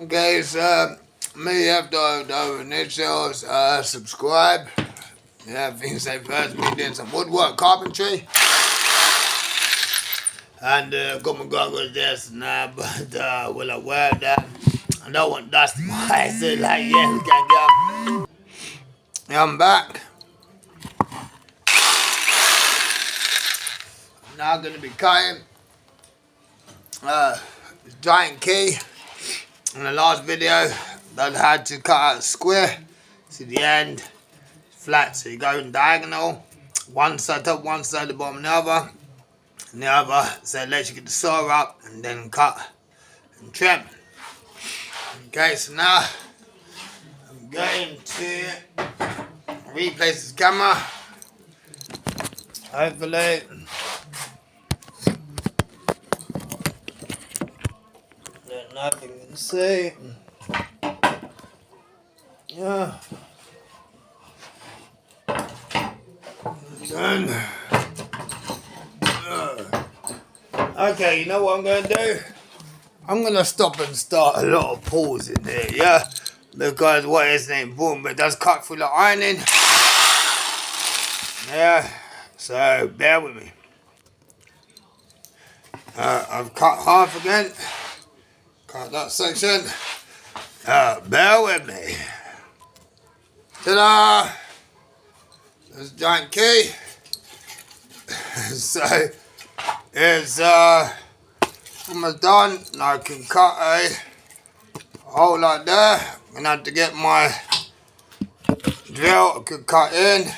Okay, so me have to initials, subscribe. Yeah, things say first me doing some woodwork carpentry. And got my goggles this now, but will I wear that? I don't want dust in my eyes, so like yeah, we can go. Yeah, I'm back. Now I'm gonna be cutting giant key. In the last video, I had to cut out a square to the end, flat. So you go in diagonal, one side up, one side the bottom, the other, and the other. So let you get the saw up and then cut and trim. Okay, so now I'm going to replace this camera. Hopefully. Nothing to see. Yeah. Done. Okay, you know what I'm going to do? I'm going to stop and start a lot of pulls in here, yeah? Because what is named boom, but it does cut through the ironing. Yeah, so bear with me. I've cut half again. Cut that section. Bear with me. Ta-da! There's a giant key. So it's almost done. Now I can cut a hole like that. I'm gonna have to get my drill. I could cut in.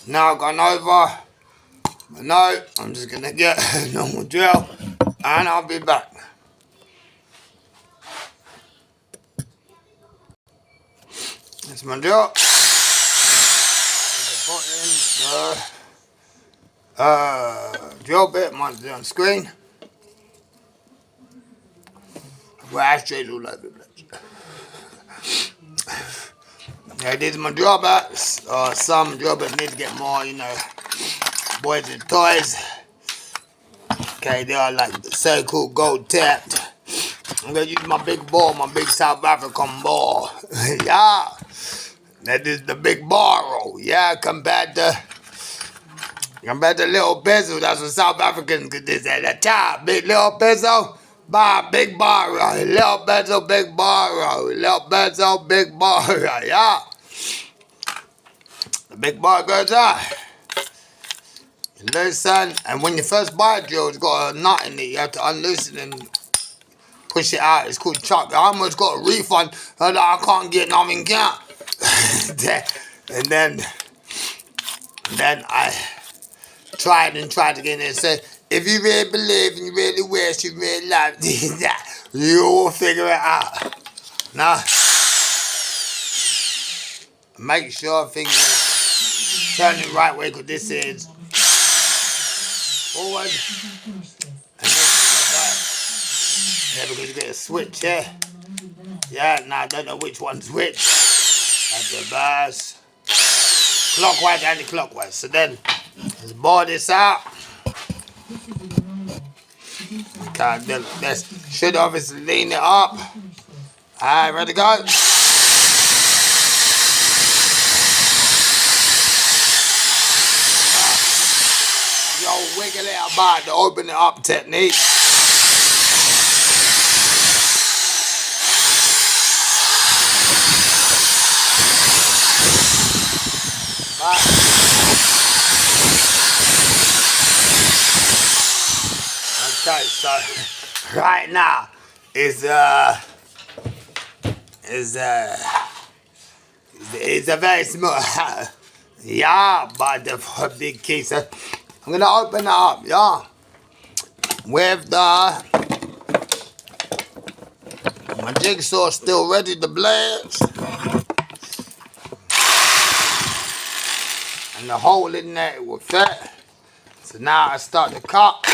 Now I've gone over. But no, I'm just gonna get a normal drill and I'll be back. That's my drill. Put in the drill bit, might be on screen. Well, ashtrays all over the place. Yeah, these are my drill bits. Some drill bits need to get more, you know, boys and toys. Okay, they are like the so-called gold tapped. I'm gonna use my big ball, my big South African ball. Yeah, that is the big barrel. Yeah, compared to little pencil. That's what South Africans could do. The top, big little pencil, big barrel. Little pencil, big barrel. Little pencil, big barrel. Yeah, the big bar goes out. Loosen, and when you first buy a drill, it's got a nut in it. You have to unloosen and push it out. It's called chuck. I almost got a refund. I can't get nothing out. and then I tried to get in and said, if you really believe and you really wish, you really love that, you will figure it out. Now, make sure things are turning right way, because this is forward and this is back. Yeah, because you get a switch here. Yeah, now I don't know which one's which. That's the bars. Clockwise, anti-clockwise. So then, let's bore this out. Okay, then let's should obviously lean it up. Alright, ready to go? Yo, wiggle it about the open it up technique. Okay, so right now is a very small. Yeah, but the big key. So I'm gonna open it up. Yeah, with my jigsaw still ready to blast. And the hole in there will fit. So now I start to cut.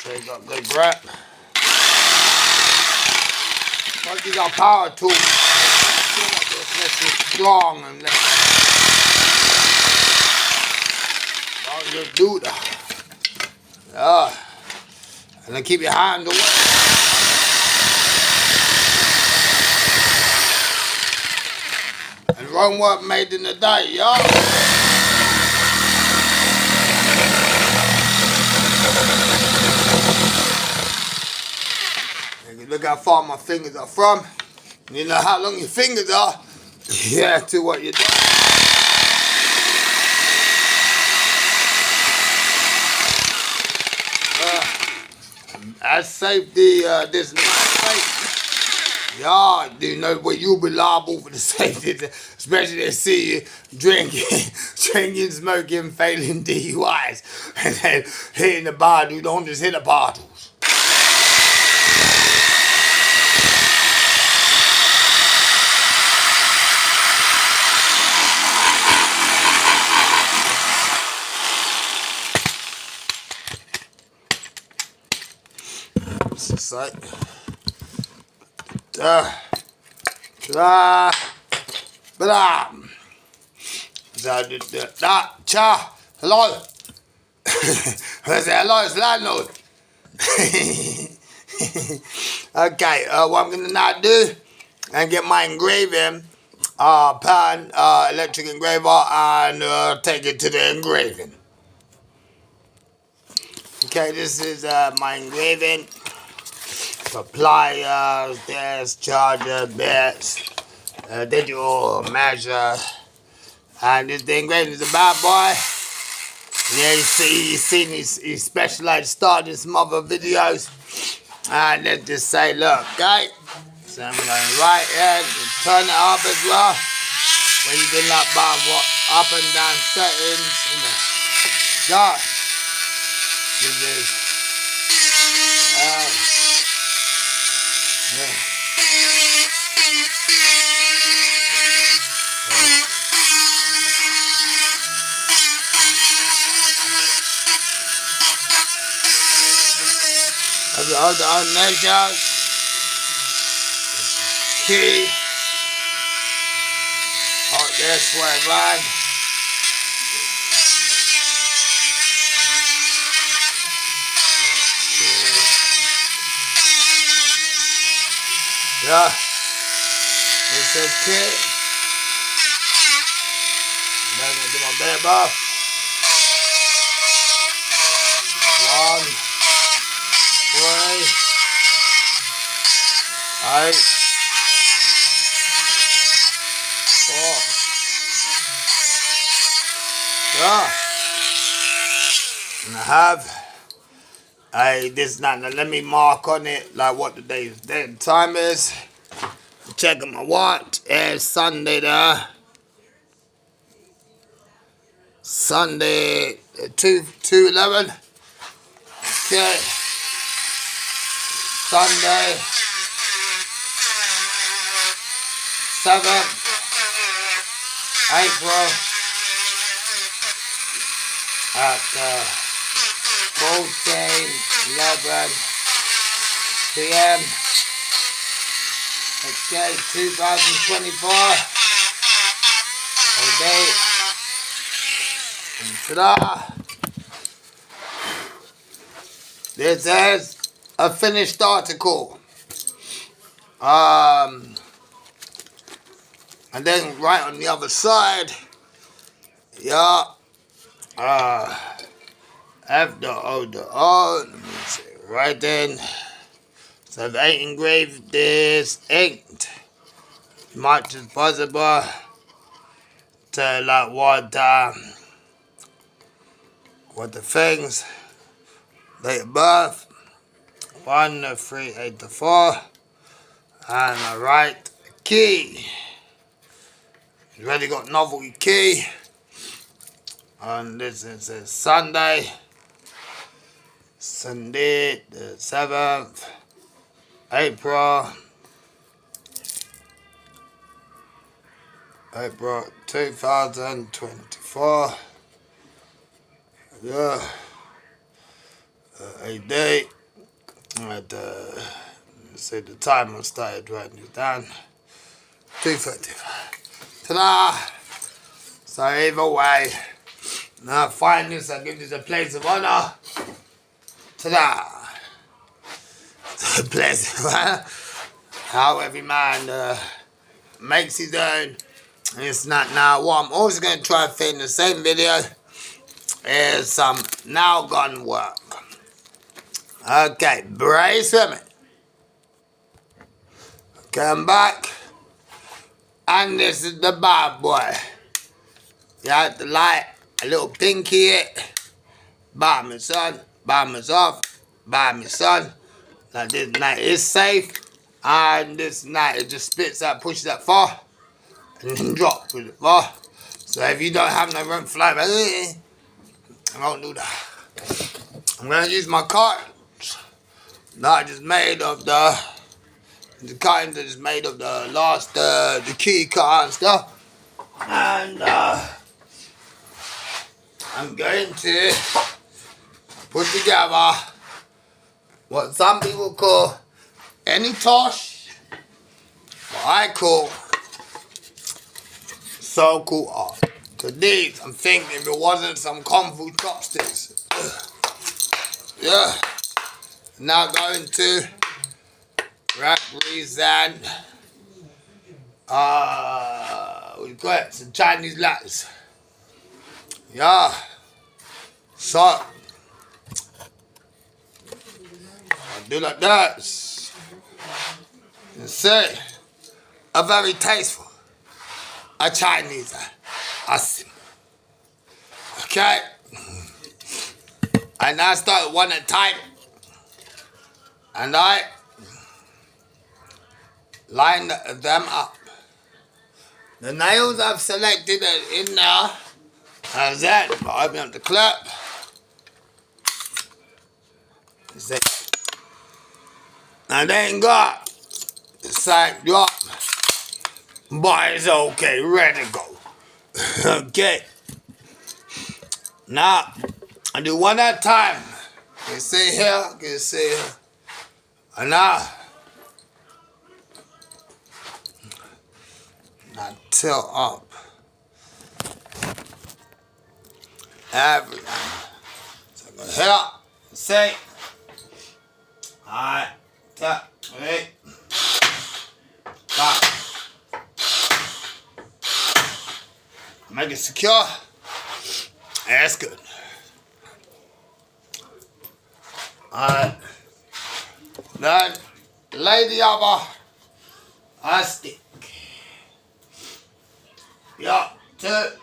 So you got good grip. But these are power tools. This is strong and just do that. Yeah. And then keep your hands away. And run what made in the day, y'all. Look how far my fingers are from. You know how long your fingers are. Yeah, to what you're doing. As safety, this is not safe. Y'all do know what you'll be liable for the safety, especially they see you drinking, smoking, failing DUIs, and then hitting the bottle. You don't just hit the bottles. It's like, hello. I say hello, it's landlord. Okay, what I'm gonna now do and get my engraving pan, electric engraver, and take it to the engraving. Okay, this is my engraving. Pliers, there's charger, bits, digital measure, and this the engraving is a bad boy. Yeah, you've seen he specialized starting some other videos, and let's just say, look, okay, so I'm going right here, turn it up as well, when you do like up and down settings, you know, God, this is, yeah. All the measures, key, all this way right. Yeah, this is key. Then I do my bed buff. 1, 3, 8, 4. Yeah. And I have this now. Now let me mark on it like what the day time is. Checking my watch. It's Sunday there. Sunday 2/11. Okay. Sunday 7th April at 14:11 p.m. Okay, 2024. Okay. And ta-da! This is a finished article. And then right on the other side, yeah, f.o.o, let me see, right then. So I've engraved this, inked as much as possible to like what the things, date of birth, 1/3/84, and I write key. Already got novelty key, and this is Sunday the 7th April 2024. Yeah, a date. At say the time I started writing it down. 2:35. Ta-da! So either way, Now find this, I give this a place of honor. Ta-da! Place of honor. How every man makes his own. It's not now. What I'm also going to try to fit in the same video is some nail gun work. Okay, brace with me. Come back. And this is the bad boy. You have to light a little pinky it. By my son, by myself, by my son. Now this knife is safe. And this knife, it just spits that, pushes that far. And then drops with it far. So if you don't have no room to fly, I won't do that. I'm going to use my cartons. That is made of the kind that is made of the last, the key car and stuff. And I'm going to put together what some people call any tosh, what I call so-called art. So these, I'm thinking if it wasn't some kung fu chopsticks. Yeah. Now going to represent we got some Chinese ladders. Yeah. So I do like that. You see, a very tasteful, a Chinese, a sim. Okay. And I start one at a time. And I line them up. The nails I've selected are in there. As that, I open up the clip. See. I ain't got the same drop. But it's okay, ready to go. Okay. Now, I do one at a time. You see here, you see here. And now tilt up. Everything. So go here, see. Alright, tap, wait. Stop. Make it secure. That's good. Alright. Then lay the other stick. Yeah, two.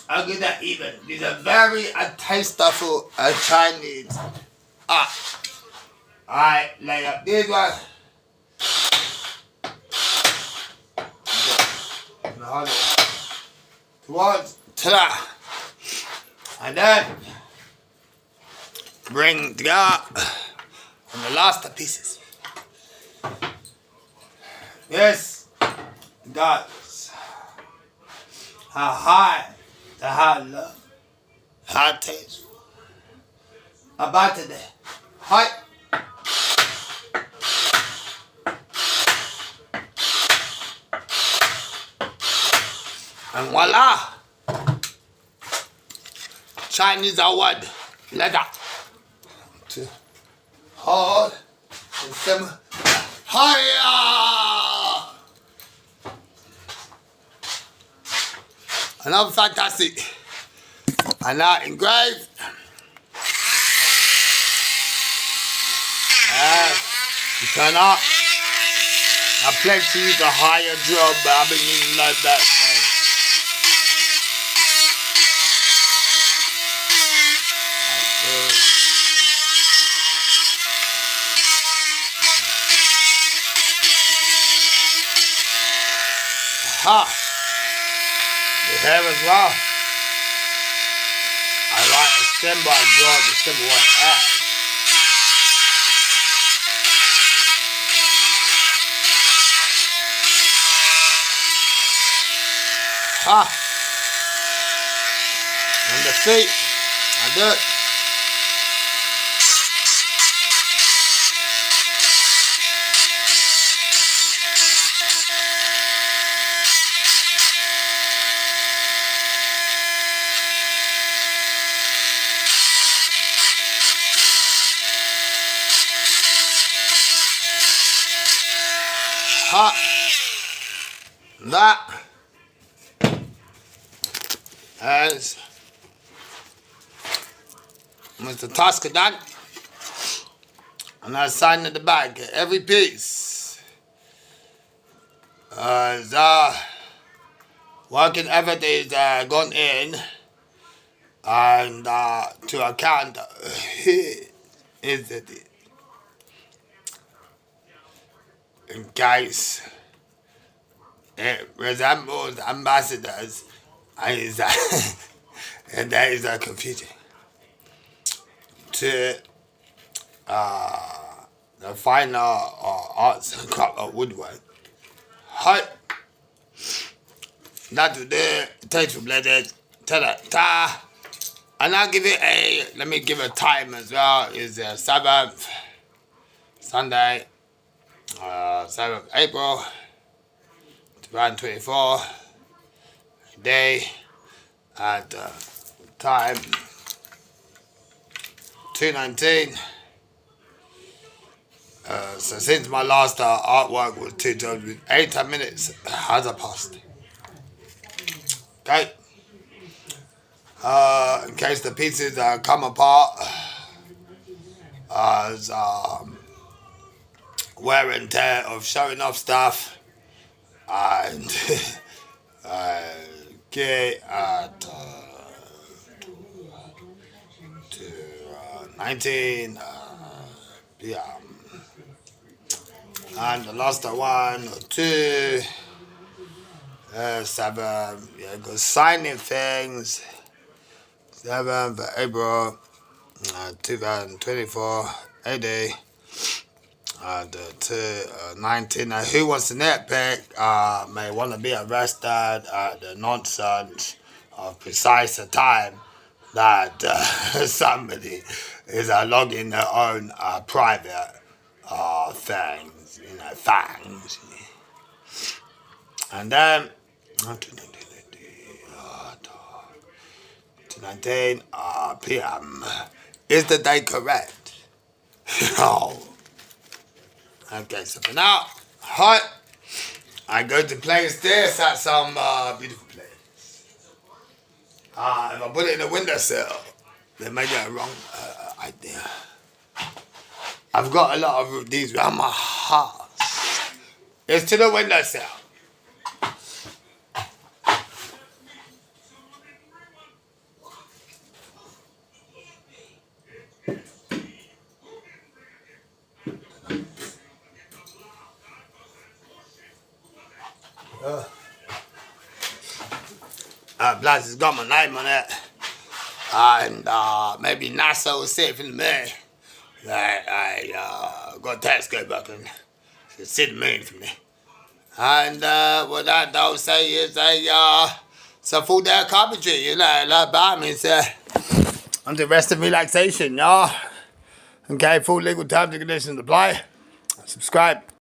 I'll get that even. These are very tasteful Chinese art. Alright, lay up this one. Hold it towards ta-da. And then bring together on the last pieces. Yes, guys. How high, the how love, how tasteful. About today. Hi. And voila! Chinese award leather. To hold and simmer. Hiya! Another fantastic. And now engraved. You turn up. I plan to use a higher drill, but I've been using like that. Ha! The hair as well. I like a symbol, I draw the symbol one add. Ha! And the feet, I do it. hot. That is Mr. Tosca done. And I signed at the back. Every piece is working effort is gone in, and to account is it in case it resembles ambassadors and is and that is confusing to the final arts and craft of woodwork. Hi, that today thanks for blended ta, and I'll give it a, let me give a time as well. Is the 7th Sunday, 7th April 2024, day at time 2:19. So since my last artwork was 2 times with 8 minutes has passed. Okay. In case the pieces come apart as wear and tear of showing off stuff, and okay, at 19 p.m. And the last one or 2 7, yeah, go signing things. 7th April 2024, AD, and 19. Now, who wants to nitpick may want to be arrested at the nonsense of precise time that somebody is logging their own private things, things. And then 19 p.m. Is the day correct? Oh. Okay, so for now, hot. I go to place this at some beautiful place. If I put it in a windowsill, they may get a wrong idea. I've got a lot of these around my house. It's to the windowsill. Plus, it's got my name on it, and maybe NASA will see it from the moon. That I got a telescope up and see the moon from there. And what that they'll say is it's a full day of carpentry, like that means under rest and relaxation, y'all. Okay, full legal terms and conditions apply. Subscribe.